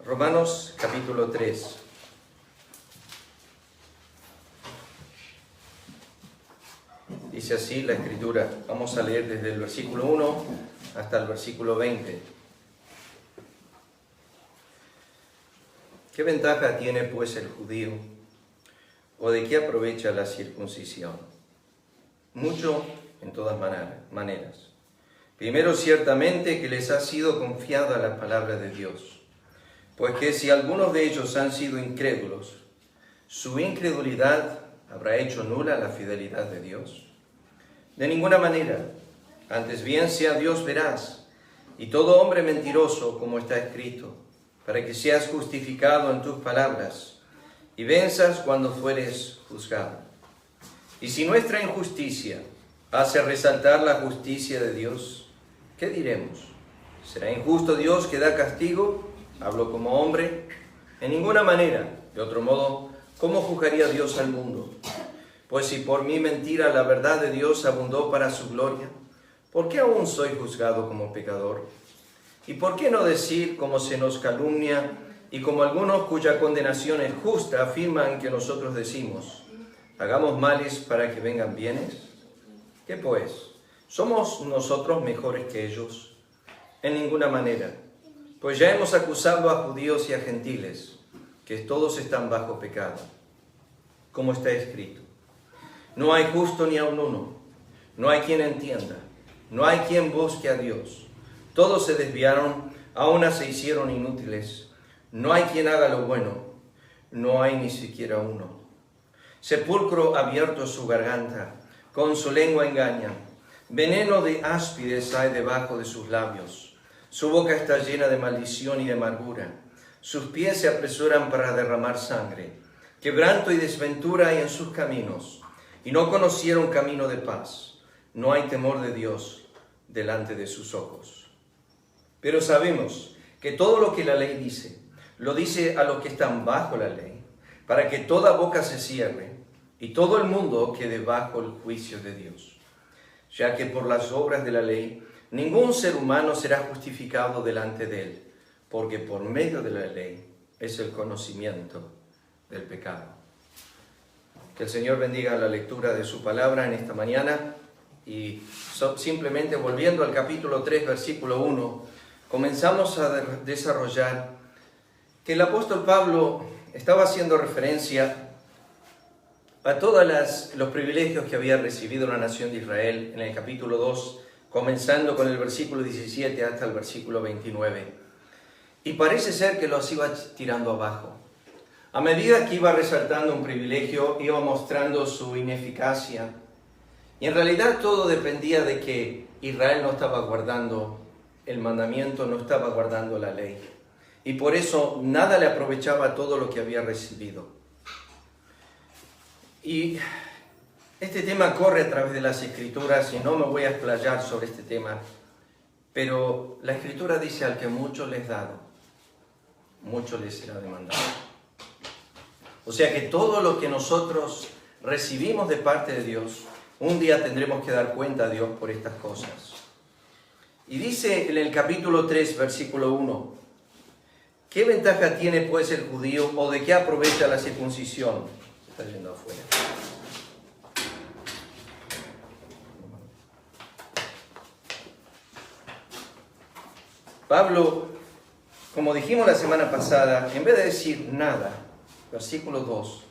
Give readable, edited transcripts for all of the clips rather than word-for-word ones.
Romanos capítulo 3. Dice así la Escritura. Vamos a leer desde el versículo 1 hasta el versículo 20. ¿Qué ventaja tiene pues el judío? ¿O de qué aprovecha la circuncisión? Mucho en todas maneras. Primero, ciertamente que les ha sido confiada la palabra de Dios. Pues que si algunos de ellos han sido incrédulos, ¿su incredulidad habrá hecho nula la fidelidad de Dios? De ninguna manera. Antes bien sea Dios veraz, y todo hombre mentiroso, como está escrito, para que seas justificado en tus palabras, y venzas cuando fueres juzgado. Y si nuestra injusticia hace resaltar la justicia de Dios, ¿qué diremos? ¿Será injusto Dios que da castigo? Hablo como hombre. En ninguna manera. De otro modo, ¿cómo juzgaría Dios al mundo? Pues si por mi mentira la verdad de Dios abundó para su gloria, ¿por qué aún soy juzgado como pecador? ¿Y por qué no decir, como se nos calumnia, y como algunos cuya condenación es justa afirman que nosotros decimos, hagamos males para que vengan bienes? ¿Qué pues? ¿Somos nosotros mejores que ellos? En ninguna manera. Pues ya hemos acusado a judíos y a gentiles, que todos están bajo pecado, como está escrito. No hay justo ni aun uno, no hay quien entienda, no hay quien busque a Dios. Todos se desviaron, a una se hicieron inútiles. No hay quien haga lo bueno, no hay ni siquiera uno. Sepulcro abierto su garganta, con su lengua engañan. Veneno de áspides hay debajo de sus labios. Su boca está llena de maldición y de amargura. Sus pies se apresuran para derramar sangre. Quebranto y desventura hay en sus caminos, y no conocieron camino de paz. No hay temor de Dios delante de sus ojos. Pero sabemos que todo lo que la ley dice, lo dice a los que están bajo la ley, para que toda boca se cierre y todo el mundo quede bajo el juicio de Dios. Ya que por las obras de la ley, ningún ser humano será justificado delante de él, porque por medio de la ley es el conocimiento del pecado. Que el Señor bendiga la lectura de su palabra en esta mañana y simplemente volviendo al capítulo 3, versículo 1, comenzamos a desarrollar que el apóstol Pablo estaba haciendo referencia a todos los privilegios que había recibido la nación de Israel en el capítulo 2, comenzando con el versículo 17 hasta el versículo 29. Y parece ser que los iba tirando abajo. A medida que iba resaltando un privilegio, iba mostrando su ineficacia. Y en realidad todo dependía de que Israel no estaba guardando el mandamiento, no estaba guardando la ley. Y por eso nada le aprovechaba todo lo que había recibido. Y este tema corre a través de las Escrituras y no me voy a explayar sobre este tema. Pero la Escritura dice: al que mucho les dado, mucho les será demandado. O sea que todo lo que nosotros recibimos de parte de Dios, un día tendremos que dar cuenta a Dios por estas cosas. Y dice en el capítulo 3, versículo 1, ¿qué ventaja tiene pues el judío o de qué aprovecha la circuncisión? Está yendo afuera. Pablo, como dijimos la semana pasada, en vez de decir nada, versículo 2,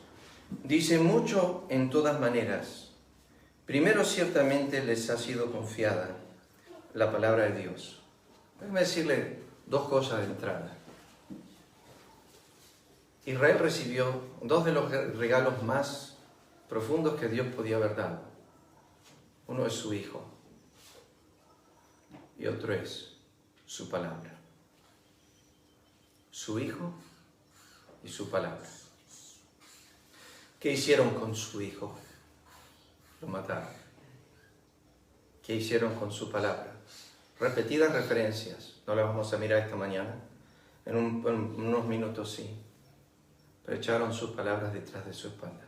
dice mucho en todas maneras. Primero, ciertamente les ha sido confiada la palabra de Dios. Déjame decirle dos cosas de entrada. Israel recibió dos de los regalos más profundos que Dios podía haber dado. Uno es su Hijo y otro es su palabra. Su Hijo y su palabra. ¿Qué hicieron con su Hijo? Lo mataron. ¿Qué hicieron con su palabra? Repetidas referencias, no las vamos a mirar esta mañana, en unos minutos sí, pero echaron sus palabras detrás de su espalda.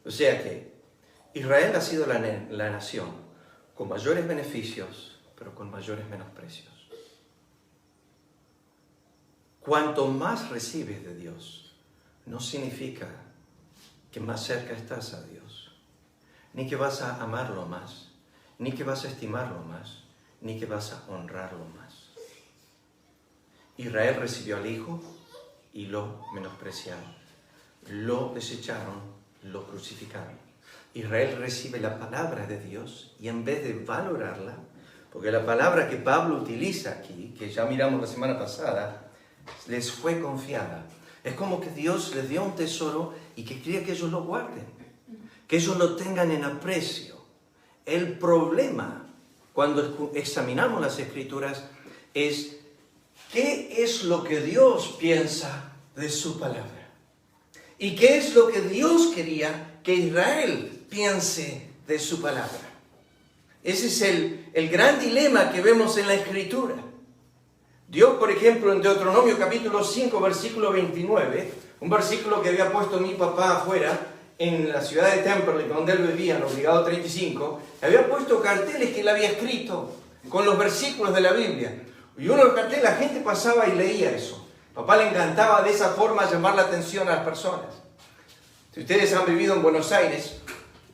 O sea que Israel ha sido la nación con mayores beneficios, pero con mayores menosprecios. cuanto más recibes de Dios, no significa que más cerca estás a Dios, ni que vas a amarlo más, ni que vas a estimarlo más, ni que vas a honrarlo más. Israel recibió al Hijo y lo menospreciaron, lo desecharon, lo crucificaron. Israel recibe la palabra de Dios y en vez de valorarla, porque la palabra que Pablo utiliza aquí, que ya miramos la semana pasada, les fue confiada. Es como que Dios les dio un tesoro y que quería que ellos lo guarden, que ellos lo tengan en aprecio. El problema cuando examinamos las Escrituras es qué es lo que Dios piensa de su palabra y qué es lo que Dios quería que Israel piense de su palabra. Ese es el gran dilema que vemos en la Escritura. Dios, por ejemplo, en Deuteronomio capítulo 5, versículo 29, un versículo que había puesto mi papá afuera, en la ciudad de Temperley, donde él vivía, en Obligado 35, había puesto carteles que él había escrito con los versículos de la Biblia. Y uno de los carteles, la gente pasaba y leía eso. Papá le encantaba de esa forma llamar la atención a las personas. Si ustedes han vivido en Buenos Aires,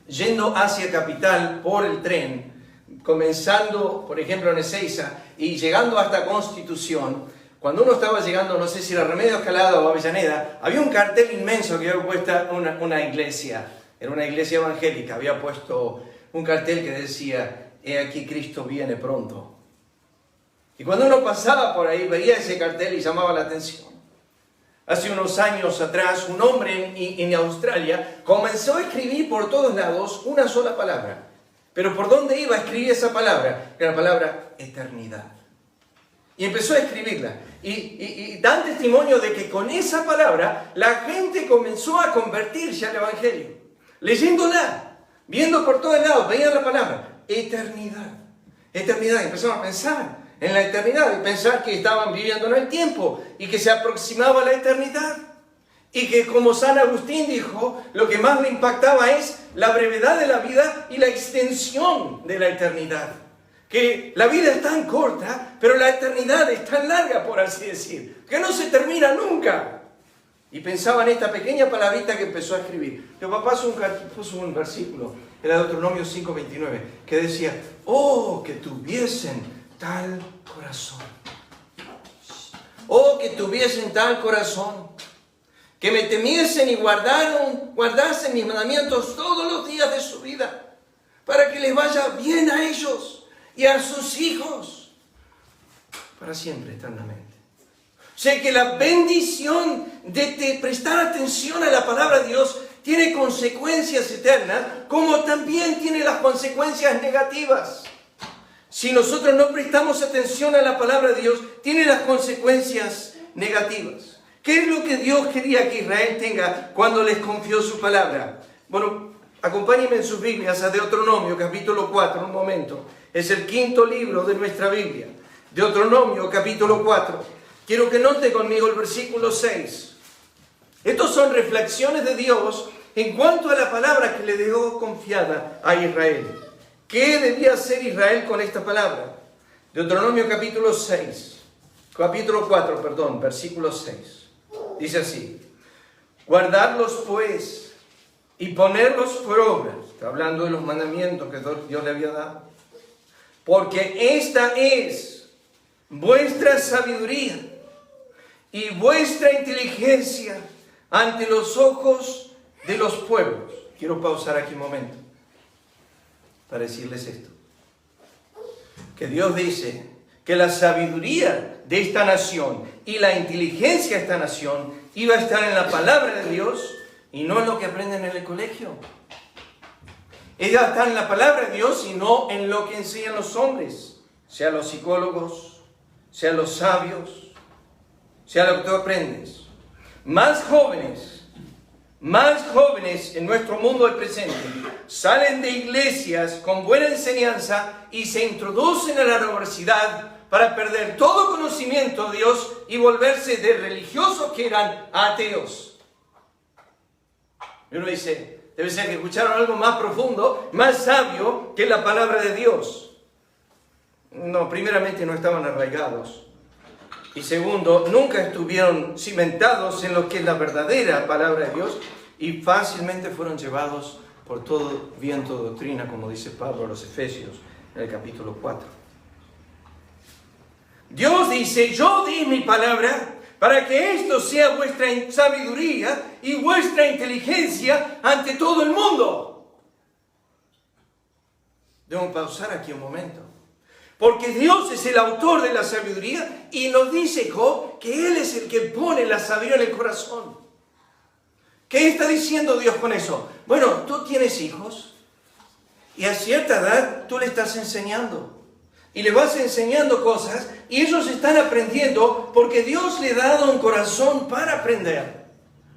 yendo hacia Capital por el tren, comenzando, por ejemplo, en Ezeiza y llegando hasta Constitución, cuando uno estaba llegando, no sé si era Remedio Escalada o Avellaneda, había un cartel inmenso que había puesto una iglesia, era una iglesia evangélica, había puesto un cartel que decía, he aquí Cristo viene pronto. Y cuando uno pasaba por ahí, veía ese cartel y llamaba la atención. Hace unos años atrás, un hombre en Australia comenzó a escribir por todos lados una sola palabra. Pero ¿por dónde iba a escribir esa palabra? Era la palabra eternidad. Y empezó a escribirla. Y dan testimonio de que con esa palabra la gente comenzó a convertirse al Evangelio. Leyéndola, viendo por todos lados, veían la palabra eternidad. Eternidad. Y empezaron a pensar en la eternidad y pensar que estaban viviendo en el tiempo y que se aproximaba la eternidad. Y que, como San Agustín dijo, lo que más le impactaba es la brevedad de la vida y la extensión de la eternidad. Que la vida es tan corta, pero la eternidad es tan larga, por así decir, que no se termina nunca. Y pensaba en esta pequeña palabrita que empezó a escribir. Mi papá puso un versículo, en Deuteronomio 5:29, que decía, oh, que tuviesen tal corazón. Oh, que tuviesen tal corazón. Que me temiesen y guardasen mis mandamientos todos los días de su vida, para que les vaya bien a ellos y a sus hijos, para siempre, eternamente. Sé que la bendición de prestar atención a la palabra de Dios tiene consecuencias eternas, como también tiene las consecuencias negativas. Si nosotros no prestamos atención a la palabra de Dios, tiene las consecuencias negativas. ¿Qué es lo que Dios quería que Israel tenga cuando les confió su palabra? Bueno, acompáñenme en sus Biblias a Deuteronomio capítulo 4, un momento. Es el quinto libro de nuestra Biblia. Deuteronomio capítulo 4. Quiero que note conmigo el versículo 6. Estos son reflexiones de Dios en cuanto a la palabra que le dejó confiada a Israel. ¿Qué debía hacer Israel con esta palabra? Deuteronomio capítulo 4, versículo 6. Dice así, guardarlos pues y ponerlos por obra. Está hablando de los mandamientos que Dios le había dado. Porque esta es vuestra sabiduría y vuestra inteligencia ante los ojos de los pueblos. Quiero pausar aquí un momento para decirles esto. Que Dios dice que la sabiduría de esta nación y la inteligencia de esta nación iba a estar en la palabra de Dios y no en lo que aprenden en el colegio. Ella está en la palabra de Dios y no en lo que enseñan los hombres, sea los psicólogos, sea los sabios, sea lo que tú aprendes. Más jóvenes en nuestro mundo del presente salen de iglesias con buena enseñanza y se introducen a la universidad para perder todo conocimiento de Dios y volverse de religiosos que eran ateos. Y uno dice, debe ser que escucharon algo más profundo, más sabio que la palabra de Dios. No, primeramente no estaban arraigados. Y segundo, nunca estuvieron cimentados en lo que es la verdadera palabra de Dios y fácilmente fueron llevados por todo viento de doctrina, como dice Pablo a los Efesios en el capítulo 4. Dios dice, yo di mi palabra para que esto sea vuestra sabiduría y vuestra inteligencia ante todo el mundo. Debo pausar aquí un momento. Porque Dios es el autor de la sabiduría y nos dice Job que Él es el que pone la sabiduría en el corazón. ¿Qué está diciendo Dios con eso? Bueno, tú tienes hijos y a cierta edad tú le estás enseñando. Y le vas enseñando cosas y ellos están aprendiendo porque Dios le ha dado un corazón para aprender.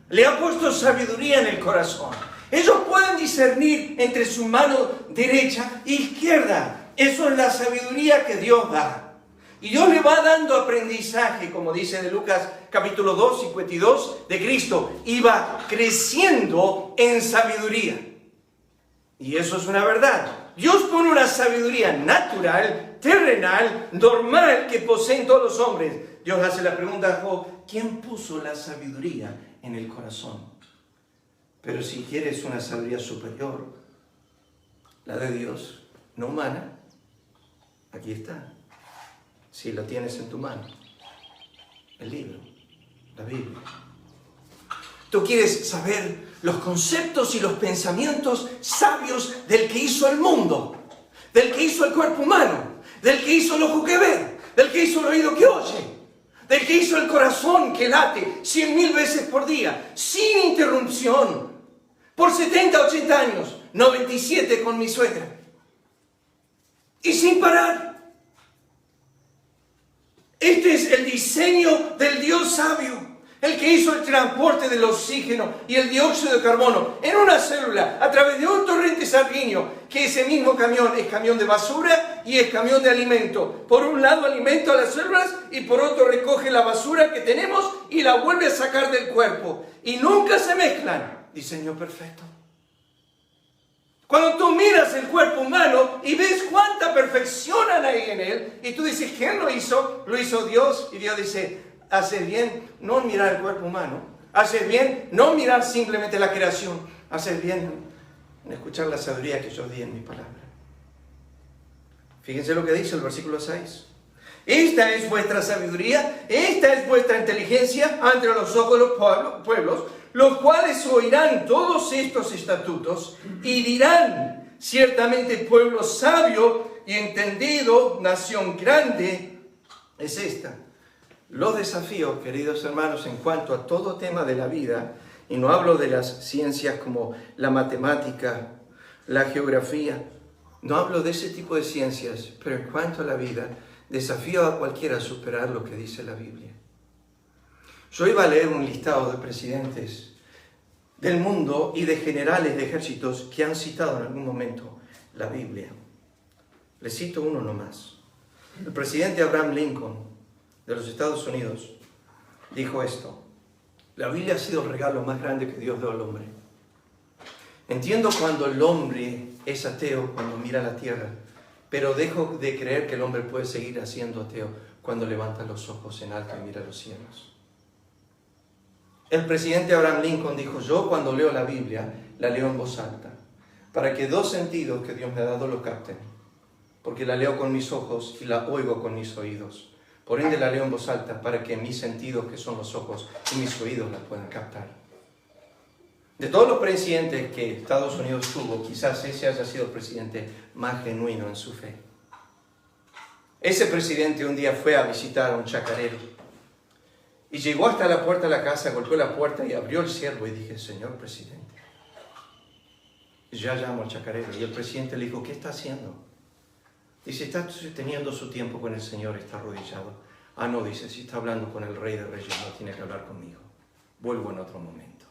Le ha puesto sabiduría en el corazón. Ellos pueden discernir entre su mano derecha e izquierda. Eso es la sabiduría que Dios da. Y Dios le va dando aprendizaje, como dice de Lucas capítulo 2, 52, de Cristo. Y va creciendo en sabiduría. Y eso es una verdad. Dios pone una sabiduría natural, terrenal, normal, que poseen todos los hombres. Dios hace la pregunta a Job, ¿quién puso la sabiduría en el corazón? Pero si quieres una sabiduría superior, la de Dios, no humana, aquí está. Si lo tienes en tu mano, el libro, la Biblia. Tú quieres saber los conceptos y los pensamientos sabios del que hizo el mundo, del que hizo el cuerpo humano, del que hizo el ojo que ve, del que hizo el oído que oye, del que hizo el corazón que late 100.000 veces por día, sin interrupción, por 70, 80 años, 97 con mi suegra, y sin parar. Este es el diseño del Dios sabio. El que hizo el transporte del oxígeno y el dióxido de carbono en una célula a través de un torrente sanguíneo, que ese mismo camión es camión de basura y es camión de alimento. Por un lado alimento a las células y por otro recoge la basura que tenemos y la vuelve a sacar del cuerpo. Y nunca se mezclan. Diseño perfecto. Cuando tú miras el cuerpo humano y ves cuánta perfección hay en él, y tú dices, ¿quién lo hizo? Lo hizo Dios. Y Dios dice, haces bien no mirar el cuerpo humano, haces bien no mirar simplemente la creación, haces bien en escuchar la sabiduría que yo di en mi palabra. Fíjense lo que dice el versículo 6. Esta es vuestra sabiduría, esta es vuestra inteligencia ante los ojos de los pueblos, los cuales oirán todos estos estatutos y dirán, ciertamente pueblo sabio y entendido, nación grande es esta. Los desafíos, queridos hermanos, en cuanto a todo tema de la vida, y no hablo de las ciencias como la matemática, la geografía, no hablo de ese tipo de ciencias, pero en cuanto a la vida, desafío a cualquiera a superar lo que dice la Biblia. Yo iba a leer un listado de presidentes del mundo y de generales de ejércitos que han citado en algún momento la Biblia. Les cito uno nomás. El presidente Abraham Lincoln de los Estados Unidos dijo esto: la Biblia ha sido el regalo más grande que Dios dio al hombre. Entiendo cuando el hombre es ateo, cuando mira la tierra, pero dejo de creer que el hombre puede seguir siendo ateo cuando levanta los ojos en alto y mira los cielos. El presidente Abraham Lincoln dijo: yo cuando leo la Biblia, la leo en voz alta, para que dos sentidos que Dios me ha dado lo capten, porque la leo con mis ojos y la oigo con mis oídos. Por ende la leo en voz alta para que mis sentidos, que son los ojos y mis oídos, la puedan captar. De todos los presidentes que Estados Unidos tuvo, quizás ese haya sido el presidente más genuino en su fe. Ese presidente un día fue a visitar a un chacarero y llegó hasta la puerta de la casa, golpeó la puerta y abrió el ciervo y dije: señor presidente. Y ya llamo al chacarero y el presidente le dijo: ¿qué está haciendo? Dice: está teniendo su tiempo con el Señor, está arrodillado. Ah, no, dice, si está hablando con el Rey de Reyes, no tiene que hablar conmigo. Vuelvo en otro momento.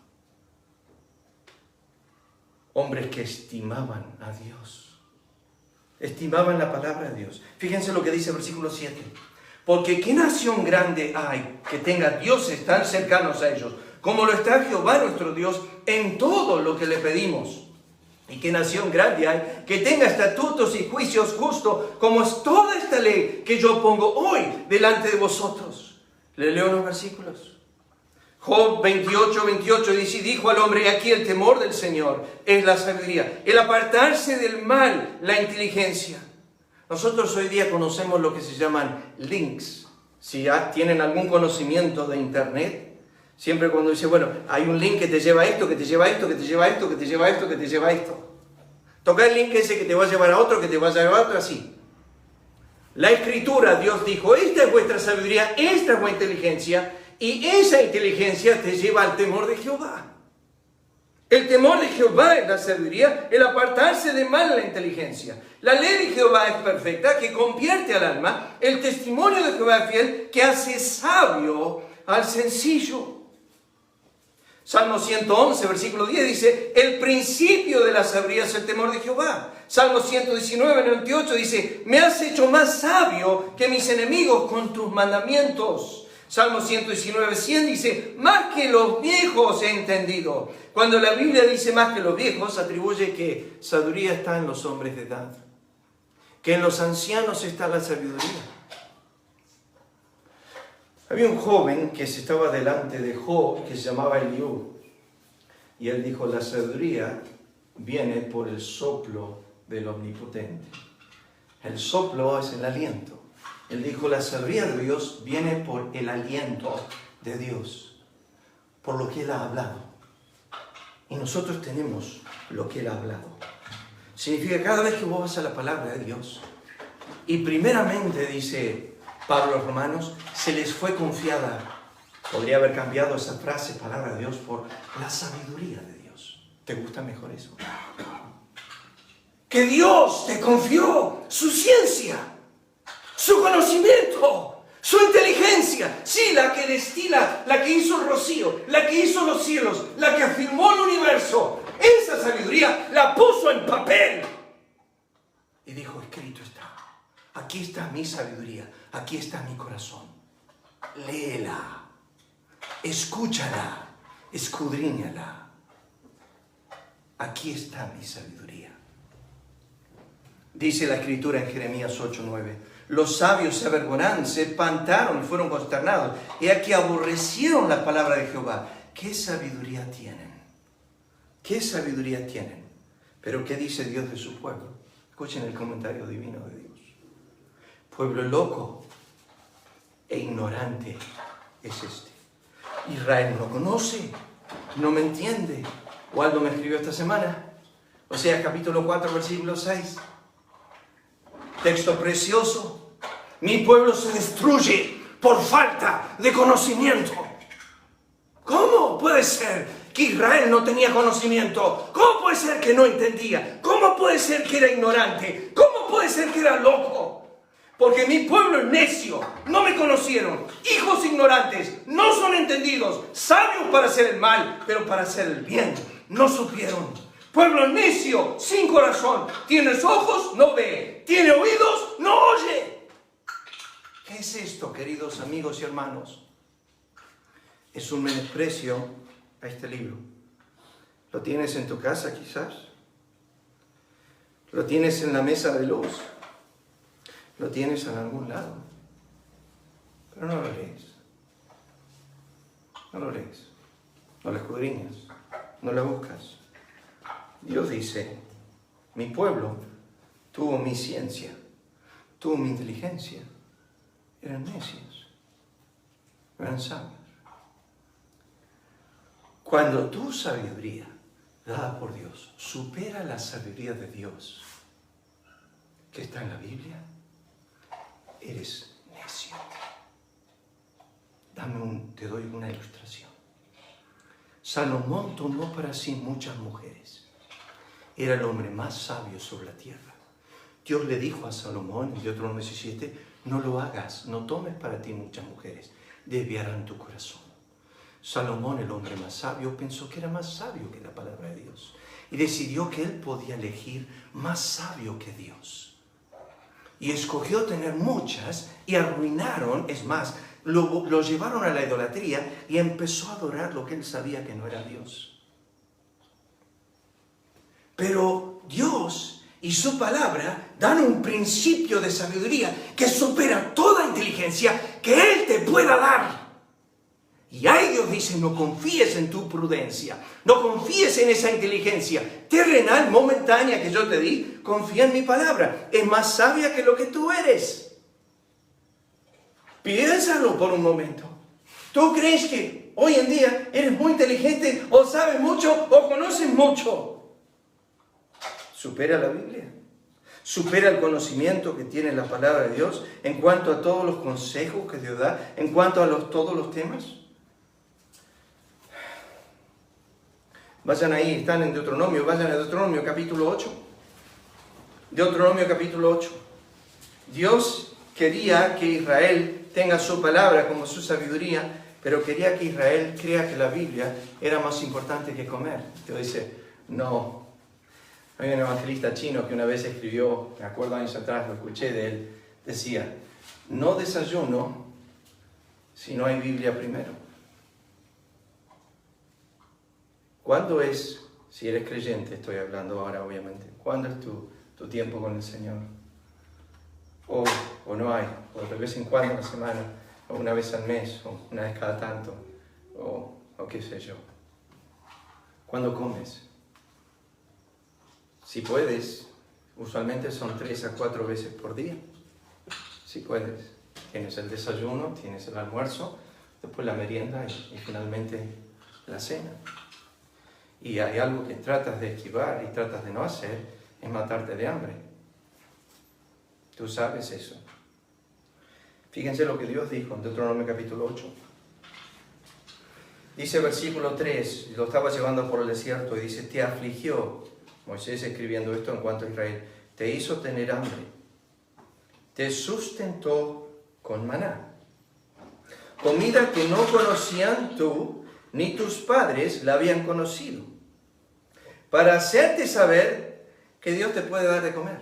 Hombres que estimaban a Dios. Estimaban la palabra de Dios. Fíjense lo que dice el versículo 7. Porque ¿qué nación grande hay que tenga dioses tan cercanos a ellos, como lo está Jehová nuestro Dios en todo lo que le pedimos? ¿Y qué nación grande hay que tenga estatutos y juicios justos, como es toda esta ley que yo pongo hoy delante de vosotros? Le leo los versículos. Job 28 dice, y dijo al hombre, aquí el temor del Señor es la sabiduría, el apartarse del mal, la inteligencia. Nosotros hoy día conocemos lo que se llaman links. Si ya tienen algún conocimiento de internet, siempre cuando dice, bueno, hay un link que te lleva a esto, que te lleva a esto, que te lleva a esto, que te lleva a esto, que te lleva a esto. Toca el link ese que te va a llevar a otro, que te va a llevar a otro, así. La Escritura, Dios dijo, esta es vuestra sabiduría, esta es vuestra inteligencia, y esa inteligencia te lleva al temor de Jehová. El temor de Jehová es la sabiduría, el apartarse de mal la inteligencia. La ley de Jehová es perfecta, que convierte al alma. El testimonio de Jehová es fiel, que hace sabio al sencillo. Salmo 111, versículo 10 dice, el principio de la sabiduría es el temor de Jehová. Salmo 119, 98 dice, me has hecho más sabio que mis enemigos con tus mandamientos. Salmo 119, 100 dice, más que los viejos he entendido. Cuando la Biblia dice más que los viejos, atribuye que sabiduría está en los hombres de edad, que en los ancianos está la sabiduría. Había un joven que se estaba delante de Job, que se llamaba Eliú, y él dijo, la sabiduría viene por el soplo del Omnipotente. El soplo es el aliento. Él dijo, la sabiduría de Dios viene por el aliento de Dios, por lo que Él ha hablado. Y nosotros tenemos lo que Él ha hablado. Significa que cada vez que vos vas a la palabra de Dios, y primeramente, dice Pablo a los romanos, se les fue confiada. Podría haber cambiado esa frase, palabra de Dios, por la sabiduría de Dios. ¿Te gusta mejor eso? Que Dios te confió su ciencia, su conocimiento, su inteligencia. Sí, la que destila, la que hizo el rocío, la que hizo los cielos, la que afirmó el universo. Esa sabiduría la puso en papel. Y dijo, escrito está. Aquí está mi sabiduría, aquí está mi corazón. Léela, escúchala, escudriñala. Aquí está mi sabiduría. Dice la Escritura en Jeremías 8:9. Los sabios se avergonaron, se espantaron y fueron consternados. Y aquí aborrecieron la palabra de Jehová. ¿Qué sabiduría tienen? ¿Qué sabiduría tienen? Pero ¿qué dice Dios de su pueblo? Escuchen el comentario divino de Dios. Pueblo loco e ignorante es este. Israel no conoce, no me entiende. Waldo me escribió esta semana. Oseas capítulo 4, versículo 6. Texto precioso. Mi pueblo se destruye por falta de conocimiento. ¿Cómo puede ser que Israel no tenía conocimiento? ¿Cómo puede ser que no entendía? ¿Cómo puede ser que era ignorante? ¿Cómo puede ser que era loco? Porque mi pueblo es necio, no me conocieron. Hijos ignorantes, no son entendidos. Sabios para hacer el mal, pero para hacer el bien no supieron. Pueblo necio, sin corazón. Tienes ojos, no ve. Tiene oídos, no oye. ¿Qué es esto, queridos amigos y hermanos? Es un menosprecio a este libro. ¿Lo tienes en tu casa quizás? ¿Lo tienes en la mesa de luz? ¿Lo tienes en algún lado? Pero no lo lees. No lo lees. No lo escudriñas. No lo buscas. Dios dice, mi pueblo tuvo mi ciencia, tuvo mi inteligencia. Eran necios. Eran sabios. Cuando tu sabiduría, dada por Dios, supera la sabiduría de Dios que está en la Biblia, eres necio. Te doy una ilustración. Salomón tomó para sí muchas mujeres. Era el hombre más sabio sobre la tierra. Dios le dijo a Salomón en Deuteronomio 17, no lo hagas, no tomes para ti muchas mujeres, desviarán tu corazón. Salomón, el hombre más sabio, pensó que era más sabio que la palabra de Dios y decidió que él podía elegir más sabio que Dios. Y escogió tener muchas y arruinaron, es más, lo llevaron a la idolatría y empezó a adorar lo que él sabía que no era Dios. Pero Dios y su palabra dan un principio de sabiduría que supera toda inteligencia que Él te pueda dar. Y ahí Dios dice, no confíes en tu prudencia, no confíes en esa inteligencia terrenal, momentánea que yo te di, confía en mi palabra. Es más sabia que lo que tú eres. Piénsalo por un momento. ¿Tú crees que hoy en día eres muy inteligente o sabes mucho o conoces mucho? Supera la Biblia. Supera el conocimiento que tiene la palabra de Dios en cuanto a todos los consejos que Dios da, en cuanto a todos los temas. Vayan ahí, están en Deuteronomio, vayan a Deuteronomio capítulo 8. Deuteronomio capítulo 8. Dios quería que Israel tenga su palabra como su sabiduría, pero quería que Israel crea que la Biblia era más importante que comer. Dios dice, no. Hay un evangelista chino que una vez escribió, me acuerdo años atrás, lo escuché de él, decía, no desayuno si no hay Biblia primero. ¿Cuándo es, si eres creyente, estoy hablando ahora obviamente, cuándo es tu tiempo con el Señor? O no hay, o de vez en cuando, una semana, o una vez al mes, o una vez cada tanto, o qué sé yo. ¿Cuándo comes? Si puedes, usualmente son 3 a 4 veces por día. Si puedes. Tienes el desayuno, tienes el almuerzo, después la merienda y finalmente la cena. Y hay algo que tratas de esquivar y tratas de no hacer, es matarte de hambre. Tú sabes eso. Fíjense lo que Dios dijo en Deuteronomio capítulo 8. Dice versículo 3, lo estaba llevando por el desierto y dice, te afligió, Moisés escribiendo esto en cuanto a Israel, te hizo tener hambre, te sustentó con maná, comida que no conocían tú ni tus padres la habían conocido, para hacerte saber que Dios te puede dar de comer.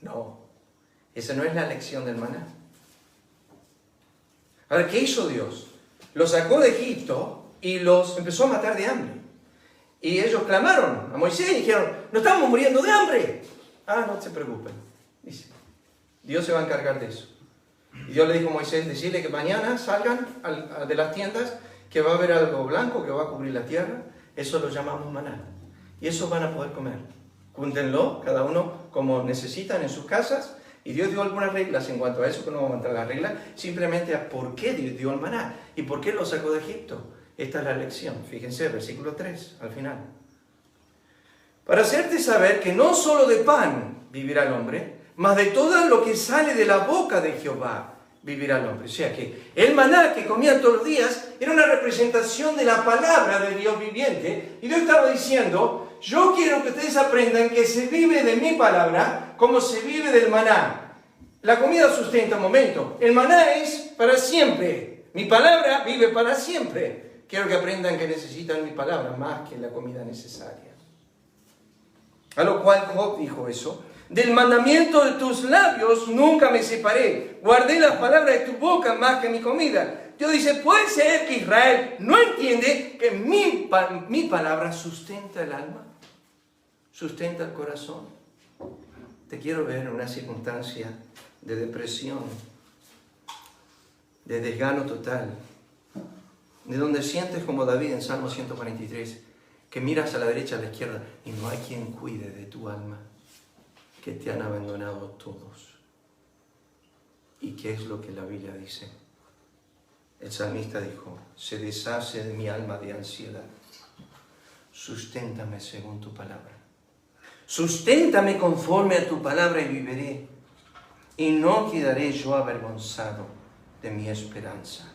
No, esa no es la lección del maná. Ahora, ¿qué hizo Dios? Los sacó de Egipto y los empezó a matar de hambre. Y ellos clamaron a Moisés y dijeron, no estamos muriendo de hambre. Ah, no se preocupen, dice, Dios se va a encargar de eso. Y Dios le dijo a Moisés, decirle que mañana salgan de las tiendas, que va a haber algo blanco que va a cubrir la tierra, eso lo llamamos maná. Y eso van a poder comer. Júntenlo, cada uno como necesitan en sus casas. Y Dios dio algunas reglas en cuanto a eso, que no vamos a entrar en las reglas, simplemente a por qué Dios dio el maná y por qué lo sacó de Egipto. Esta es la lección. Fíjense, versículo 3, al final. Para hacerte saber que no solo de pan vivirá el hombre, mas de todo lo que sale de la boca de Jehová vivirá el hombre. O sea que el maná que comían todos los días era una representación de la palabra de Dios viviente. Y Dios estaba diciendo, yo quiero que ustedes aprendan que se vive de mi palabra como se vive del maná. La comida sustenta un momento. El maná es para siempre. Mi palabra vive para siempre. Quiero que aprendan que necesitan mi palabra más que la comida necesaria. A lo cual Job dijo eso. Del mandamiento de tus labios nunca me separé. Guardé las palabras de tu boca más que mi comida. Dios dice, puede ser que Israel no entiende que mi palabra sustenta el alma, sustenta el corazón. Te quiero ver en una circunstancia de depresión, de desgano total, de donde sientes como David en Salmo 143, que miras a la derecha, a la izquierda, y no hay quien cuide de tu alma, que te han abandonado todos. ¿Y qué es lo que la Biblia dice? El salmista dijo, se deshace de mi alma de ansiedad. Susténtame según tu palabra. Susténtame conforme a tu palabra y viviré. Y no quedaré yo avergonzado de mi esperanza.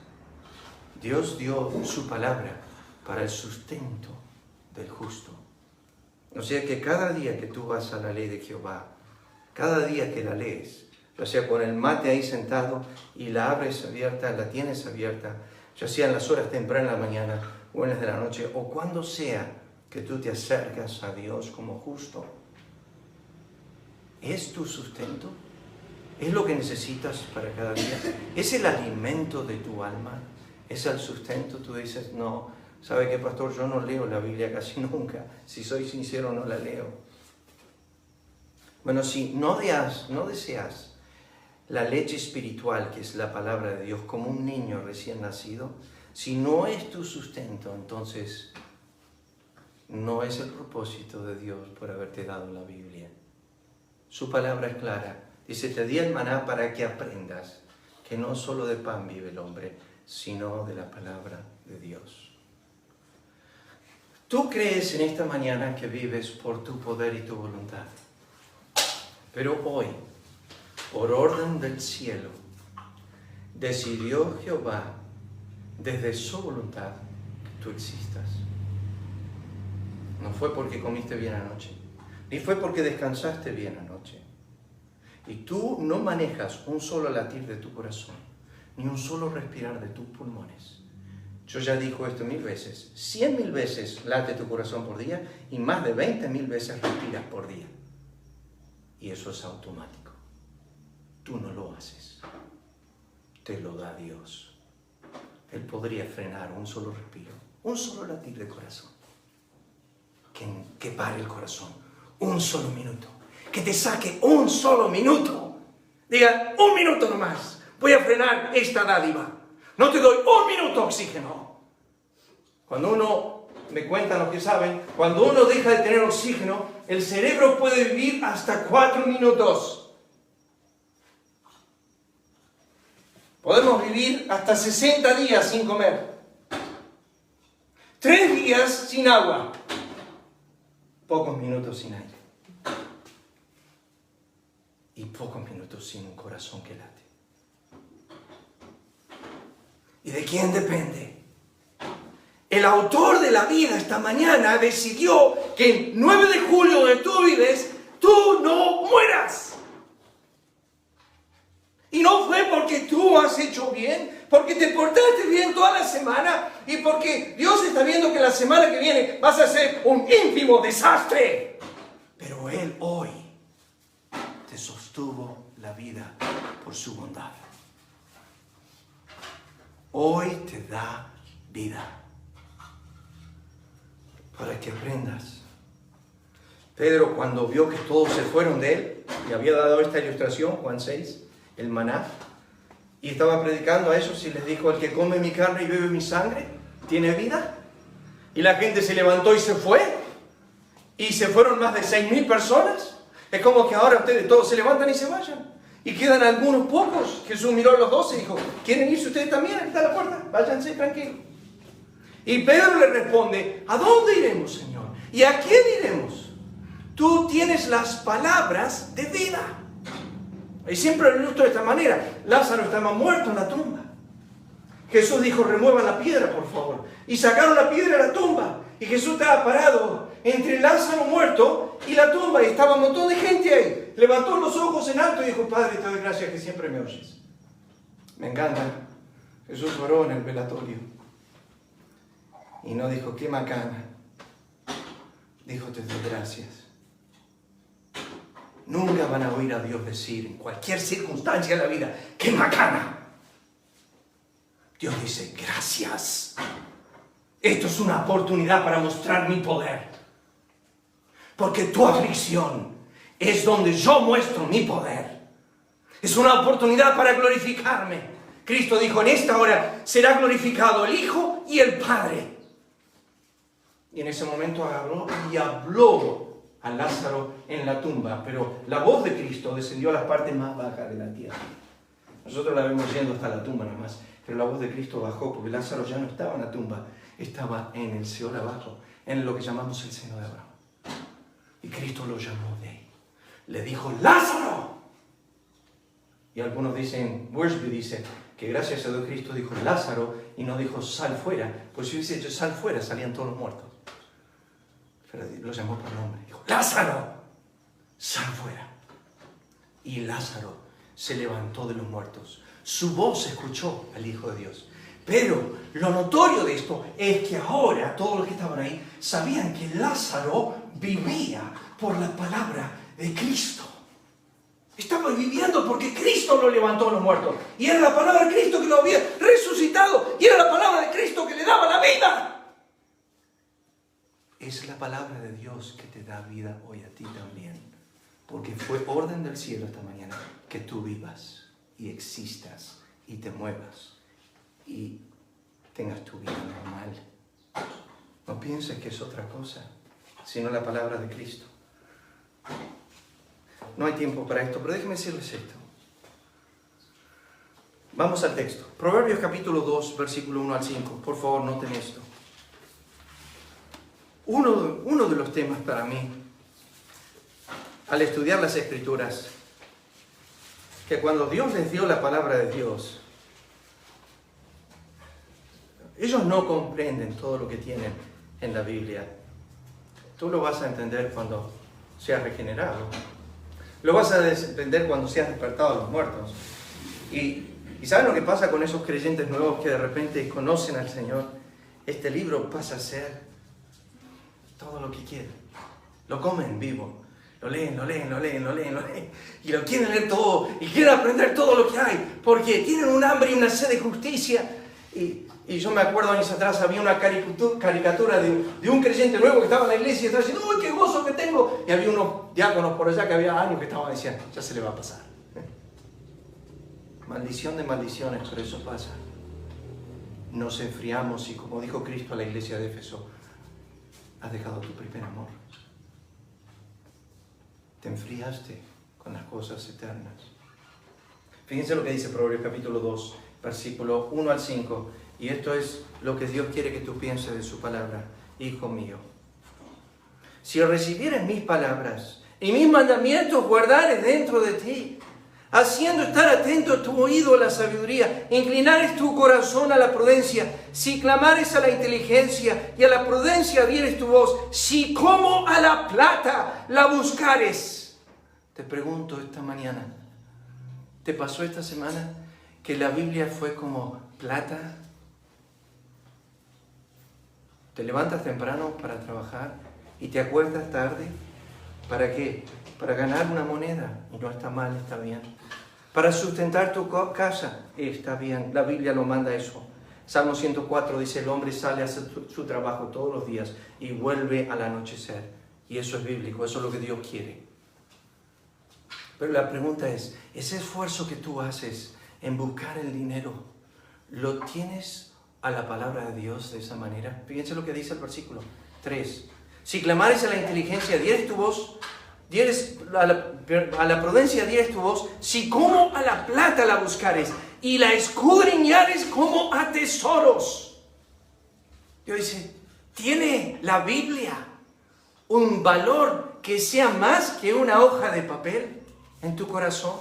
Dios dio su palabra para el sustento del justo. O sea que cada día que tú vas a la ley de Jehová, cada día que la lees, ya sea con el mate ahí sentado y la abres abierta, la tienes abierta, ya sea en las horas tempranas de la mañana o en las de la noche, o cuando sea que tú te acercas a Dios como justo, ¿es tu sustento? ¿Es lo que necesitas para cada día? ¿Es el alimento de tu alma? ¿Es el sustento? Tú dices, no, ¿sabe qué, pastor? Yo no leo la Biblia casi nunca. Si soy sincero, no la leo. Bueno, si no deseas la leche espiritual, que es la palabra de Dios, como un niño recién nacido, Si no es tu sustento, entonces no es el propósito de Dios por haberte dado la Biblia. Su palabra es clara. Dice, te di el maná para que aprendas que no solo de pan vive el hombre, sino de la palabra de Dios. Tú crees en esta mañana que vives por tu poder y tu voluntad. Pero hoy, por orden del cielo, decidió Jehová desde su voluntad que tú existas. No fue porque comiste bien anoche, ni fue porque descansaste bien anoche. Y tú no manejas un solo latir de tu corazón, ni un solo respirar de tus pulmones. Yo ya digo esto 1000 veces. 100.000 veces late tu corazón por día y más de 20.000 veces respiras por día. Y eso es automático. Tú no lo haces. Te lo da Dios. Él podría frenar un solo respiro, un solo latir de corazón. Que pare el corazón. Un solo minuto. Que te saque un solo minuto. Diga, 1 minuto nomás. Voy a frenar esta dádiva. No te doy 1 minuto oxígeno. Cuando uno, me cuentan los que saben, cuando uno deja de tener oxígeno, el cerebro puede vivir hasta 4 minutos. Podemos vivir hasta 60 días sin comer. 3 días sin agua. Pocos minutos sin aire. Y pocos minutos sin un corazón que late. ¿Y de quién depende? El autor de la vida esta mañana decidió que el 9 de julio donde tú vives, tú no mueras. Y no fue porque tú has hecho bien, porque te portaste bien toda la semana y porque Dios está viendo que la semana que viene vas a ser un ínfimo desastre. Pero Él hoy te sostuvo la vida por su bondad. Hoy te da vida para que aprendas. Pedro, cuando vio que todos se fueron de él, le había dado esta ilustración, Juan 6, el maná, y estaba predicando a ellos y les dijo, el que come mi carne y bebe mi sangre, tiene vida. Y la gente se levantó y se fue, y se fueron más de 6.000 personas. Es como que ahora ustedes todos se levantan y se vayan. Y quedan algunos pocos. Jesús miró a los 12 y dijo, ¿quieren irse ustedes también? Aquí está la puerta, váyanse tranquilos. Y Pedro le responde, ¿a dónde iremos, Señor? ¿Y a quién iremos? Tú tienes las palabras de vida. Y siempre lo ilustro de esta manera. Lázaro estaba muerto en la tumba. Jesús dijo, remuevan la piedra, por favor. Y sacaron la piedra de la tumba. Y Jesús estaba parado entre Lázaro muerto y la tumba. Y estaba un montón de gente ahí. Levantó los ojos en alto y dijo, Padre, te doy gracias que siempre me oyes. Me encanta. Jesús oró en el velatorio. Y no dijo, qué macana. Dijo, te doy gracias. Nunca van a oír a Dios decir, en cualquier circunstancia de la vida, qué macana. Dios dice, gracias. Esto es una oportunidad para mostrar mi poder. Porque tu aflicción es donde yo muestro mi poder. Es una oportunidad para glorificarme. Cristo dijo, en esta hora será glorificado el Hijo y el Padre. Y en ese momento agarró y habló a Lázaro en la tumba. Pero la voz de Cristo descendió a las partes más bajas de la tierra. Nosotros la vemos yendo hasta la tumba nomás. Pero la voz de Cristo bajó porque Lázaro ya no estaba en la tumba. Estaba en el Seol abajo, en lo que llamamos el seno de Abraham. Y Cristo lo llamó de ahí. Le dijo, ¡Lázaro! Y algunos dicen, Worsby dice, que gracias a Dios Cristo dijo Lázaro y no dijo sal fuera. Pues si hubiese dicho sal fuera, salían todos los muertos. Pero lo llamó por nombre. Dijo, Lázaro, sal fuera. Y Lázaro se levantó de los muertos. Su voz escuchó al Hijo de Dios. Pero lo notorio de esto es que ahora todos los que estaban ahí sabían que Lázaro vivía por la palabra de Cristo. Estaba viviendo porque Cristo lo levantó a los muertos. Y era la palabra de Cristo que lo había resucitado. Y era la palabra de Cristo que le daba la vida. Es la palabra de Dios que te da vida hoy a ti también. Porque fue orden del cielo esta mañana que tú vivas y existas y te muevas y tengas tu vida normal. No pienses que es otra cosa, sino la palabra de Cristo. No hay tiempo para esto, pero déjenme decirles esto. Vamos al texto. Proverbios capítulo 2, versículo 1 al 5. Por favor, noten esto. Uno de los temas para mí, al estudiar las Escrituras, que cuando Dios les dio la palabra de Dios, ellos no comprenden todo lo que tienen en la Biblia. Tú lo vas a entender cuando seas regenerado. Lo vas a entender cuando seas despertado de los muertos. Y ¿saben lo que pasa con esos creyentes nuevos que de repente conocen al Señor? Este libro pasa a ser todo lo que quieren. Lo comen vivo. Lo leen. Y lo quieren leer todo. Y quieren aprender todo lo que hay. Porque tienen un hambre y una sed de justicia. Y yo me acuerdo años atrás había una caricatura de un creyente nuevo que estaba en la iglesia y estaba diciendo, ¡uy, qué gozo que tengo! Y había unos diáconos por allá que había años que estaban diciendo, ya se le va a pasar. Maldición de maldiciones, pero eso pasa. Nos enfriamos y como dijo Cristo a la iglesia de Éfeso, has dejado tu primer amor. Te enfriaste con las cosas eternas. Fíjense lo que dice Proverbios capítulo 2, versículo 1 al 5. Y esto es lo que Dios quiere que tú pienses de su palabra. Hijo mío, si recibieres mis palabras y mis mandamientos guardares dentro de ti, haciendo estar atento tu oído a la sabiduría, inclinares tu corazón a la prudencia, si clamares a la inteligencia y a la prudencia dieres tu voz, si como a la plata la buscares. Te pregunto esta mañana, ¿te pasó esta semana que la Biblia fue como plata? ¿Te levantas temprano para trabajar y te acuestas tarde? ¿Para qué? Para ganar una moneda. Y no está mal, está bien. Para sustentar tu casa, está bien. La Biblia lo manda eso. Salmo 104 dice, el hombre sale a hacer su trabajo todos los días y vuelve al anochecer. Y eso es bíblico, eso es lo que Dios quiere. Pero la pregunta es, ese esfuerzo que tú haces en buscar el dinero, ¿lo tienes a la palabra de Dios de esa manera? Fíjense lo que dice el versículo 3. Si clamares a la inteligencia, dieres tu voz, a la prudencia dieres tu voz, si como a la plata la buscares y la escudriñares como a tesoros. Dios dice, ¿tiene la Biblia un valor que sea más que una hoja de papel en tu corazón?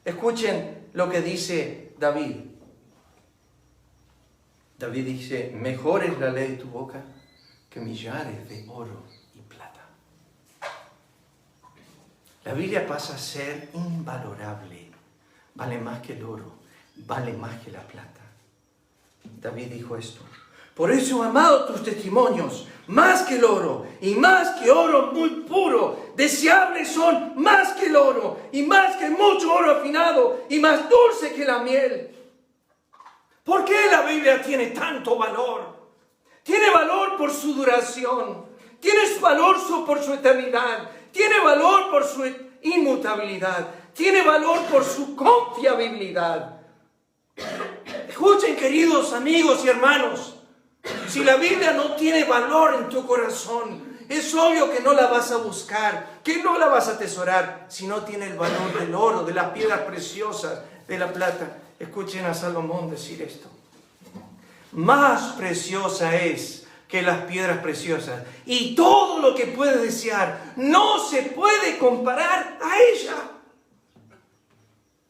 Escuchen lo que dice David. David dice, mejor es la ley de tu boca que millares de oro y plata. La Biblia pasa a ser invalorable. Vale más que el oro, vale más que la plata. David dijo esto. Por eso he amado tus testimonios, más que el oro, y más que oro muy puro. Deseables son más que el oro, y más que mucho oro afinado, y más dulce que la miel. ¿Por qué la Biblia tiene tanto valor? Tiene valor por su duración, tiene valor por su eternidad, tiene valor por su inmutabilidad, tiene valor por su confiabilidad. Escuchen, queridos amigos y hermanos, si la Biblia no tiene valor en tu corazón, es obvio que no la vas a buscar, que no la vas a atesorar, si no tiene el valor del oro, de las piedras preciosas, de la plata. Escuchen a Salomón decir esto. Más preciosa es que las piedras preciosas, y todo lo que puedes desear no se puede comparar a ella.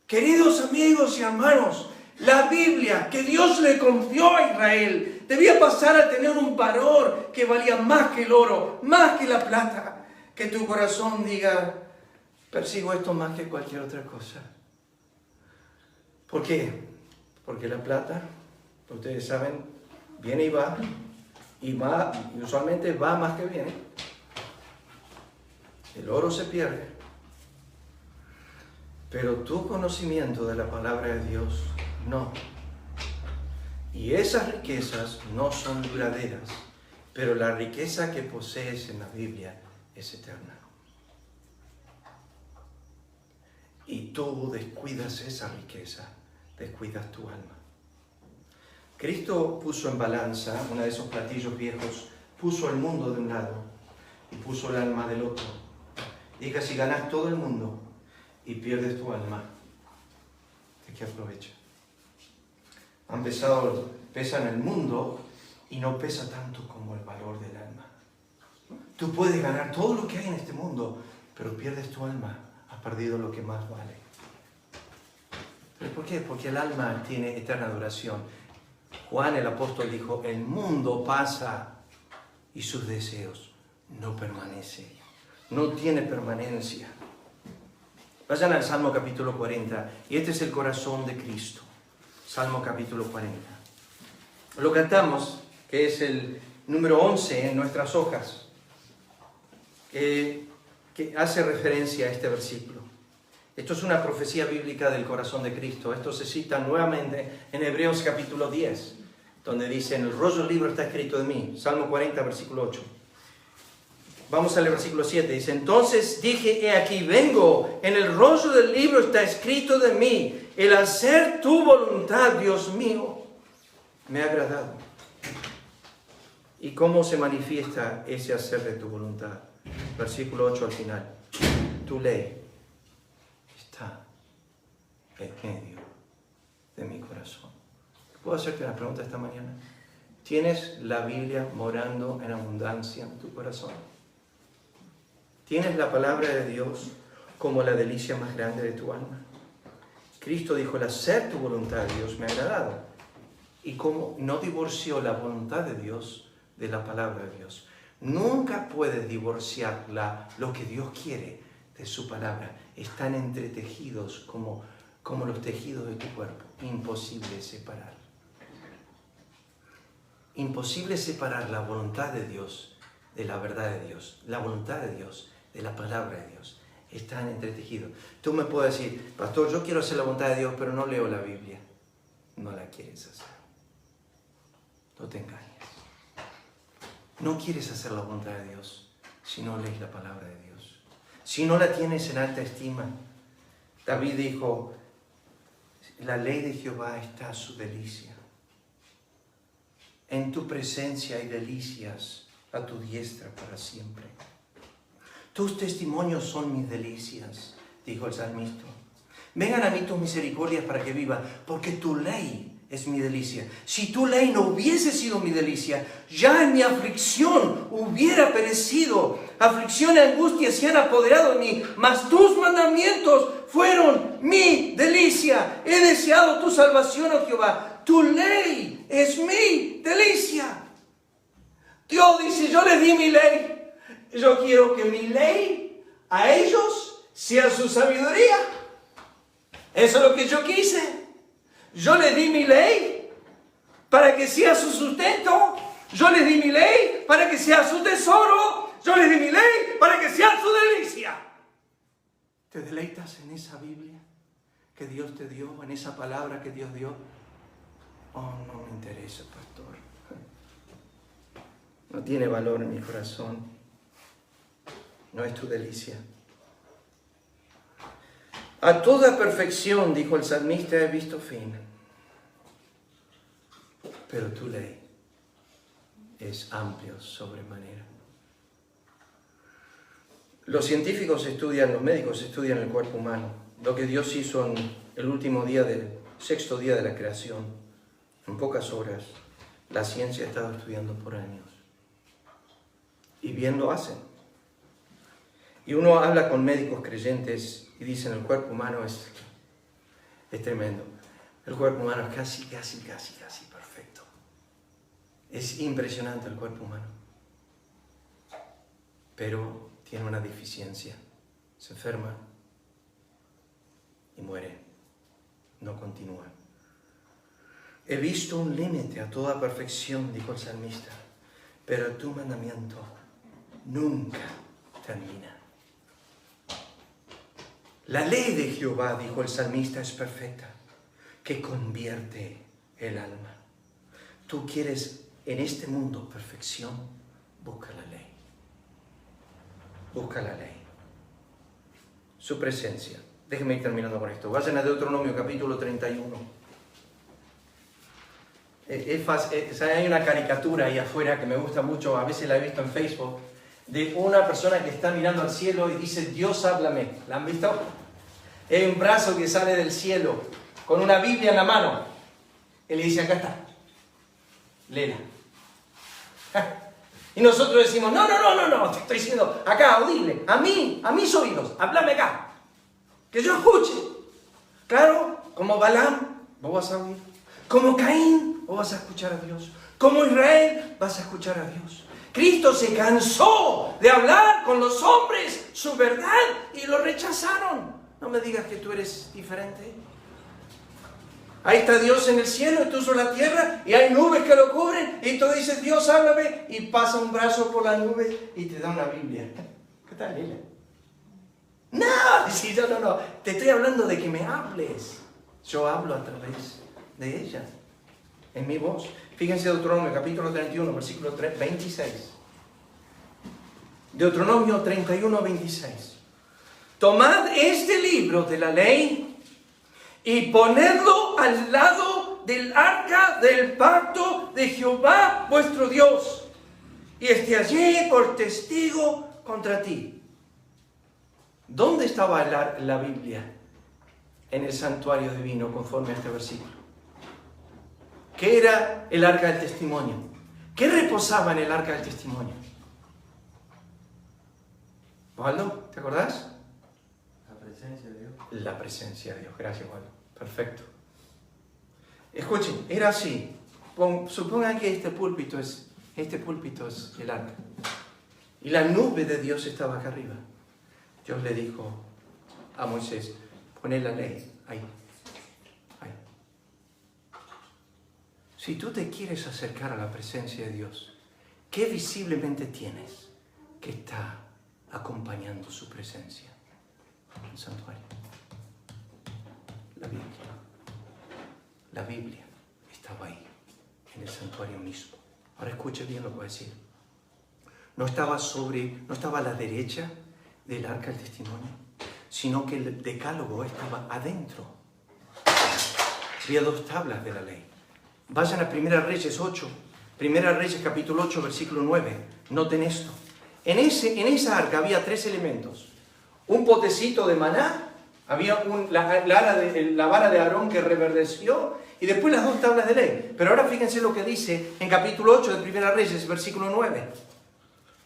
Queridos amigos y hermanos, la Biblia que Dios le confió a Israel debía pasar a tener un valor que valía más que el oro, más que la plata. Que tu corazón diga, persigo esto más que cualquier otra cosa. ¿Por qué? Porque la plata, ustedes saben, viene y usualmente va más que viene. El oro se pierde. Pero tu conocimiento de la palabra de Dios, no. Y esas riquezas no son duraderas, pero la riqueza que posees en la Biblia es eterna. Y tú descuidas esa riqueza, descuidas tu alma. Cristo puso en balanza, uno de esos platillos viejos, puso el mundo de un lado y puso el alma del otro. Diga, si ganas todo el mundo y pierdes tu alma, ¿de qué aprovecha? Pesa en el mundo y no pesa tanto como el valor del alma. Tú puedes ganar todo lo que hay en este mundo, pero pierdes tu alma, has perdido lo que más vale. ¿Pero por qué? Porque el alma tiene eterna duración. Juan el apóstol dijo, el mundo pasa y sus deseos no permanecen, no tiene permanencia. Vayan al Salmo capítulo 40, y este es el corazón de Cristo. Salmo capítulo 40. Lo cantamos, que es el número 11 en nuestras hojas, que hace referencia a este versículo. Esto es una profecía bíblica del corazón de Cristo. Esto se cita nuevamente en Hebreos capítulo 10, donde dice, en el rollo del libro está escrito de mí. Salmo 40, versículo 8. Vamos al versículo 7. Dice, entonces dije, he aquí vengo, en el rollo del libro está escrito de mí, el hacer tu voluntad, Dios mío, me ha agradado. ¿Y cómo se manifiesta ese hacer de tu voluntad? Versículo 8 al final. Tu ley está en medio de mi corazón. ¿Puedo hacerte una pregunta esta mañana? ¿Tienes la Biblia morando en abundancia en tu corazón? ¿Tienes la palabra de Dios como la delicia más grande de tu alma? Cristo dijo, el hacer tu voluntad, Dios, me ha agradado. Y como no divorció la voluntad de Dios de la palabra de Dios. Nunca puedes divorciar lo que Dios quiere de su palabra. Están entretejidos como los tejidos de tu cuerpo. Imposible separar. Imposible separar la voluntad de Dios de la verdad de Dios. La voluntad de Dios de la palabra de Dios. Están entretejidos. Tú me puedes decir, pastor, yo quiero hacer la voluntad de Dios, pero no leo la Biblia. No la quieres hacer. No te engañes. No quieres hacer la voluntad de Dios si no lees la palabra de Dios. Si no la tienes en alta estima. David dijo, la ley de Jehová está su delicia. En tu presencia hay delicias a tu diestra para siempre. Tus testimonios son mis delicias, dijo el salmista. Vengan a mí tus misericordias para que viva, porque tu ley es mi delicia. Si tu ley no hubiese sido mi delicia, ya en mi aflicción hubiera perecido. Aflicción y angustia se han apoderado de mí, mas tus mandamientos fueron mi delicia. He deseado tu salvación, oh Jehová. Tu ley es mi delicia. Dios dice, yo les di mi ley. Yo quiero que mi ley a ellos sea su sabiduría. Eso es lo que yo quise. Yo les di mi ley para que sea su sustento. Yo les di mi ley para que sea su tesoro. Yo les di mi ley para que sea su delicia. ¿Te deleitas en esa Biblia que Dios te dio, en esa palabra que Dios dio? Oh, no me interesa, pastor. No tiene valor en mi corazón. No es tu delicia. A toda perfección, dijo el salmista, he visto fin. Pero tu ley es amplio sobremanera. Los científicos estudian, los médicos estudian el cuerpo humano, lo que Dios hizo en el último día sexto día de la creación, en pocas horas. La ciencia ha estado estudiando por años. Y bien lo hacen. Y uno habla con médicos creyentes y dicen el cuerpo humano es tremendo. El cuerpo humano es casi perfecto. Es impresionante el cuerpo humano. Pero tiene una deficiencia. Se enferma y muere. No continúa. He visto un límite a toda perfección, dijo el salmista, pero tu mandamiento nunca termina. La ley de Jehová, dijo el salmista, es perfecta, que convierte el alma. Tú quieres en este mundo perfección, busca la ley. Busca la ley. Su presencia. Déjenme ir terminando con esto. Vayan a Deuteronomio capítulo 31. Es fácil, hay una caricatura ahí afuera que me gusta mucho, a veces la he visto en Facebook, de una persona que está mirando al cielo y dice, Dios, háblame. ¿La han visto? Hay un brazo que sale del cielo con una Biblia en la mano. Y le dice, acá está, léela. Y nosotros decimos, no, te estoy diciendo acá, audible, a mis oídos, háblame acá, que yo escuche. Claro, como Balaam, vos vas a oír. Como Caín, vos vas a escuchar a Dios. Como Israel, vas a escuchar a Dios. Cristo se cansó de hablar con los hombres su verdad y lo rechazaron. No me digas que tú eres diferente. Ahí está Dios en el cielo y tú sobre la tierra y hay nubes que lo cubren y tú dices, Dios, háblame, y pasa un brazo por la nube y te da una Biblia. ¿Qué tal, Lila? No, sí, no, te estoy hablando de que me hables. Yo hablo a través de ella, en mi voz. Fíjense Deuteronomio capítulo 31, versículo 26. Deuteronomio 31, 26. Tomad este libro de la ley y ponedlo al lado del arca del pacto de Jehová vuestro Dios, y esté allí por testigo contra ti. ¿Dónde estaba la Biblia? En el santuario divino, conforme a este versículo. ¿Qué era el arca del testimonio? ¿Qué reposaba en el arca del testimonio? ¿Waldo? ¿Te acordás? La presencia de Dios. La presencia de Dios. Gracias, Waldo. Perfecto. Escuchen, era así. Supongan que este púlpito es el arca. Y la nube de Dios estaba acá arriba. Dios le dijo a Moisés, poné la ley ahí. Si tú te quieres acercar a la presencia de Dios, ¿qué visiblemente tienes que está acompañando su presencia? El santuario. La Biblia. La Biblia estaba ahí, en el santuario mismo. Ahora escuche bien lo que voy a decir. No estaba a la derecha del arca del testimonio, sino que el decálogo estaba adentro. Había 2 tablas de la ley. Vayan a 1 Reyes 8, 1 Reyes capítulo 8, versículo 9. Noten esto. En esa arca había 3 elementos. Un potecito de maná, había la vara de Aarón que reverdeció, y después las 2 tablas de ley. Pero ahora fíjense lo que dice en capítulo 8 de 1 Reyes, versículo 9.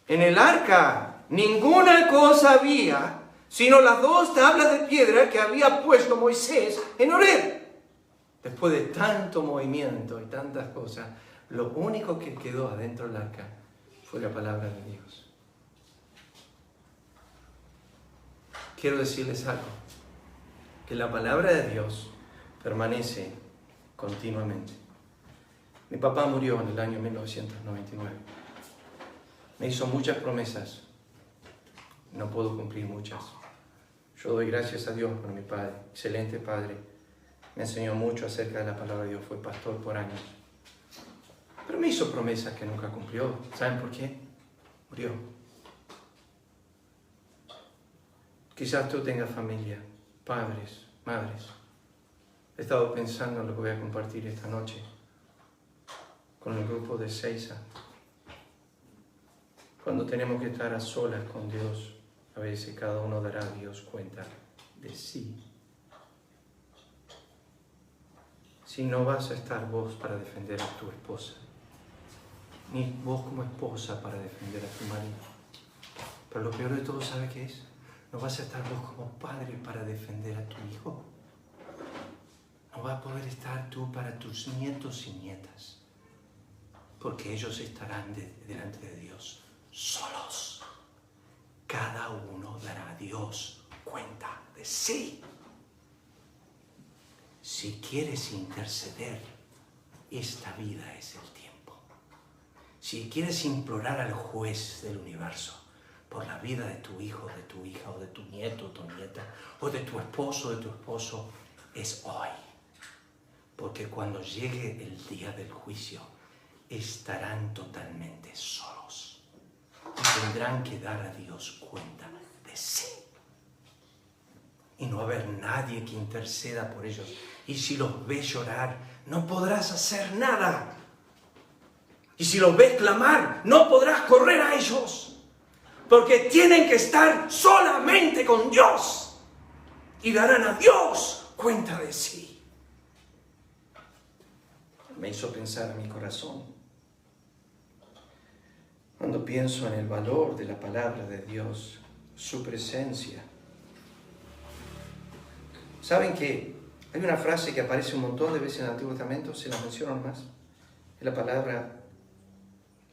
En el arca ninguna cosa había, sino las 2 tablas de piedra que había puesto Moisés en Horeb. Después de tanto movimiento y tantas cosas, lo único que quedó adentro del arca fue la palabra de Dios. Quiero decirles algo, que la palabra de Dios permanece continuamente. Mi papá murió en el año 1999. Me hizo muchas promesas, no puedo cumplir muchas. Yo doy gracias a Dios por mi padre, excelente padre. Me enseñó mucho acerca de la palabra de Dios, fue pastor por años. Pero me hizo promesas que nunca cumplió. ¿Saben por qué? Murió. Quizás tú tengas familia, padres, madres. He estado pensando en lo que voy a compartir esta noche con el grupo de Seiza. Cuando tenemos que estar a solas con Dios, a veces cada uno dará a Dios cuenta de sí. Si no vas a estar vos para defender a tu esposa, ni vos como esposa para defender a tu marido. Pero lo peor de todo, ¿sabe qué es? No vas a estar vos como padre para defender a tu hijo. No vas a poder estar tú para tus nietos y nietas, porque ellos estarán delante de Dios solos. Cada uno dará a Dios cuenta de sí. Si quieres interceder, esta vida es el tiempo. Si quieres implorar al juez del universo por la vida de tu hijo, de tu hija, o de tu nieto, o tu nieta, o de tu esposo, es hoy. Porque cuando llegue el día del juicio, estarán totalmente solos y tendrán que dar a Dios cuenta de sí. y no haber nadie que interceda por ellos. Y si los ves llorar, no podrás hacer nada. Y si los ves clamar, no podrás correr a ellos. Porque tienen que estar solamente con Dios. Y darán a Dios cuenta de sí. Me hizo pensar en mi corazón. Cuando pienso en el valor de la palabra de Dios, su presencia. ¿Saben que hay una frase que aparece un montón de veces en el Antiguo Testamento? Se la menciono más. Es la palabra,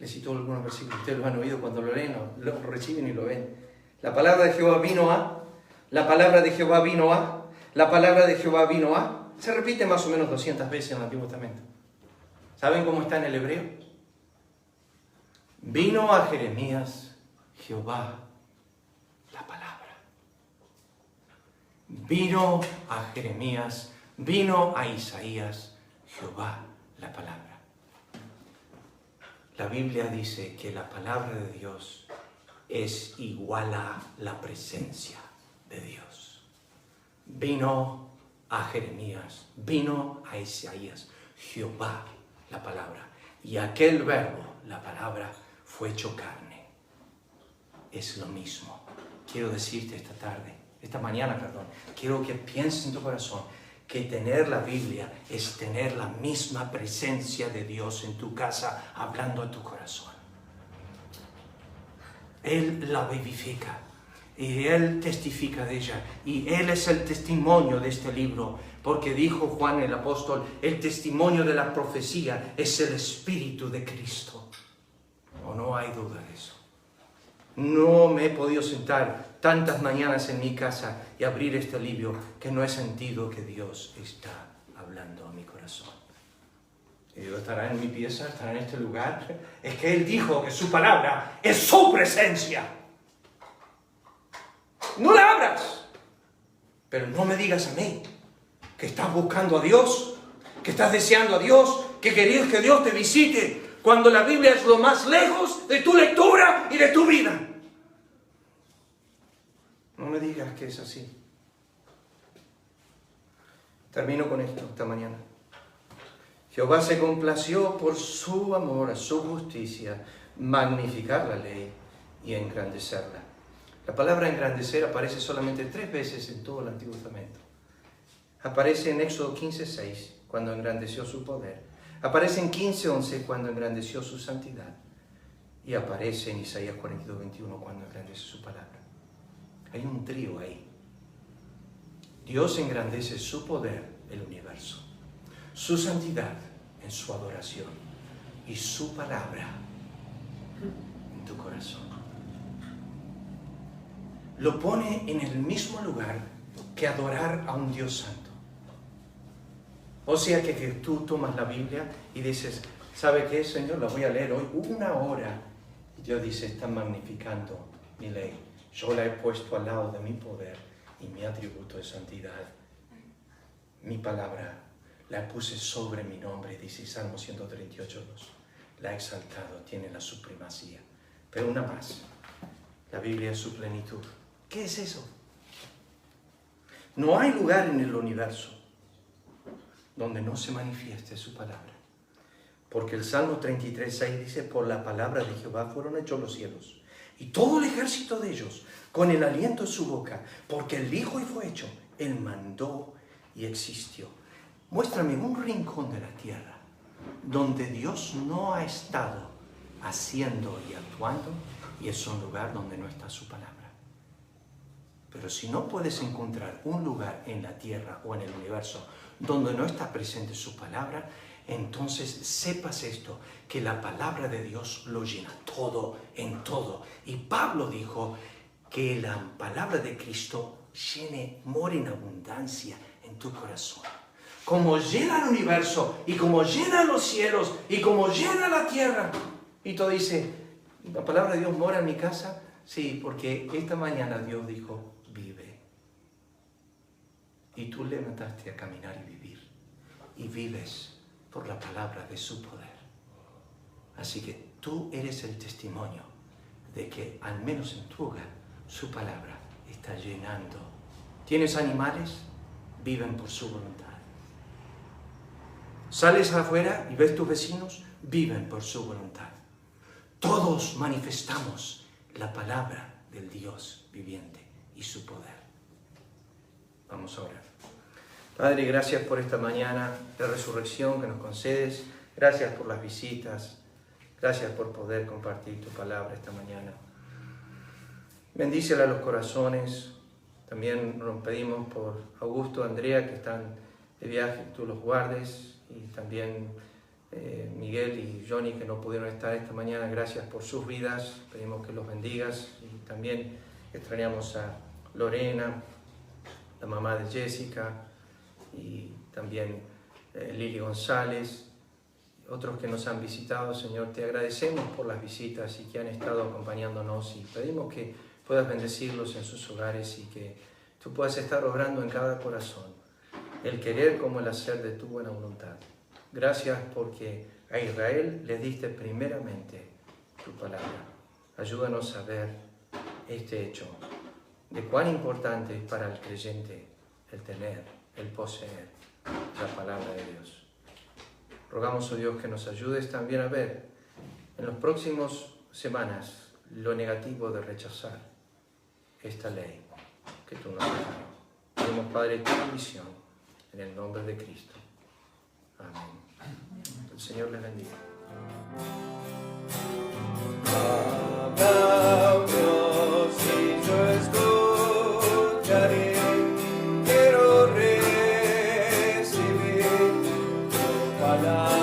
les cito algunos versículos, ustedes lo han oído cuando lo leen, lo reciben y lo ven. La palabra de Jehová vino a, la palabra de Jehová vino a, la palabra de Jehová vino a. Se repite más o menos 200 veces en el Antiguo Testamento. ¿Saben cómo está en el hebreo? Vino a Jeremías Jehová, la palabra. Vino a Jeremías, vino a Isaías, Jehová, la palabra. La Biblia dice que la palabra de Dios es igual a la presencia de Dios. Vino a Jeremías, vino a Isaías, Jehová, la palabra. Y aquel verbo, la palabra, fue hecho carne. Es lo mismo. Quiero decirte esta mañana, quiero que pienses en tu corazón que tener la Biblia es tener la misma presencia de Dios en tu casa, hablando a tu corazón. Él la vivifica y Él testifica de ella, y Él es el testimonio de este libro, porque dijo Juan el apóstol, el testimonio de la profecía es el Espíritu de Cristo. No hay duda de eso. No me he podido sentar tantas mañanas en mi casa y abrir este libro que no he sentido que Dios está hablando a mi corazón. Y Dios estará en mi pieza, estará en este lugar. Es que Él dijo que su palabra es su presencia. No la abras, pero no me digas a mí que estás buscando a Dios, que estás deseando a Dios, que querías que Dios te visite, cuando la Biblia es lo más lejos de tu lectura y de tu vida. No me digas que es así. Termino con esto esta mañana. Jehová se complació por su amor a su justicia, magnificar la ley y engrandecerla. La palabra engrandecer aparece solamente 3 veces en todo el Antiguo Testamento. Aparece en Éxodo 15:6, cuando engrandeció su poder. Aparece en 15:11, cuando engrandeció su santidad. Y aparece en Isaías 42:21, cuando engrandece su palabra. Hay un trío ahí. Dios engrandece su poder, el universo, su santidad en su adoración y su palabra en tu corazón. Lo pone en el mismo lugar que adorar a un Dios santo. O sea que tú tomas la Biblia y dices, ¿sabe qué, Señor? La voy a leer hoy 1 hora. Y Dios dice, está magnificando mi ley. Yo la he puesto al lado de mi poder y mi atributo de santidad. Mi palabra la puse sobre mi nombre, dice Salmo 138:2. La he exaltado, tiene la supremacía. Pero una más, la Biblia es su plenitud. ¿Qué es eso? No hay lugar en el universo donde no se manifieste su palabra. Porque el Salmo 33:6 dice, por la palabra de Jehová fueron hechos los cielos, y todo el ejército de ellos, con el aliento de su boca, porque Él dijo y fue hecho, Él mandó y existió. Muéstrame un rincón de la tierra donde Dios no ha estado haciendo y actuando, y es un lugar donde no está su palabra. Pero si no puedes encontrar un lugar en la tierra o en el universo donde no está presente su palabra, entonces sepas esto, que la palabra de Dios lo llena todo, en todo. Y Pablo dijo que la palabra de Cristo mora en abundancia en tu corazón. Como llena el universo, y como llena los cielos, y como llena la tierra. Y tú dices, ¿la palabra de Dios mora en mi casa? Sí, porque esta mañana Dios dijo, vive. Y tú levantaste a caminar y vivir. Y vives por la palabra de su poder. Así que tú eres el testimonio de que, al menos en tu hogar, su palabra está llenando ¿Tienes animales? Viven por su voluntad. Sales afuera y ves tus vecinos, viven por su voluntad. Todos manifestamos la palabra del Dios viviente y su poder. Vamos a orar. Padre, gracias por esta mañana de resurrección que nos concedes. Gracias por las visitas. Gracias por poder compartir tu palabra esta mañana. Bendícela a los corazones. También nos pedimos por Augusto, Andrea, que están de viaje, tú los guardes. Y también Miguel y Johnny, que no pudieron estar esta mañana. Gracias por sus vidas. Pedimos que los bendigas. Y también extrañamos a Lorena, la mamá de Jessica, y también Lili González, otros que nos han visitado. Señor, te agradecemos por las visitas y que han estado acompañándonos, y pedimos que puedas bendecirlos en sus hogares y que tú puedas estar obrando en cada corazón, el querer como el hacer de tu buena voluntad. Gracias porque a Israel le diste primeramente tu palabra. Ayúdanos a ver este hecho, de cuán importante es para el creyente el tener, el poseer la palabra de Dios. Rogamos, oh Dios, que nos ayudes también a ver en las próximas semanas lo negativo de rechazar esta ley que tú nos has dado. Pedimos, Padre, tu bendición en el nombre de Cristo. Amén. El Señor les bendiga. Hablaos y yo escucharé, quiero recibir tu palabra.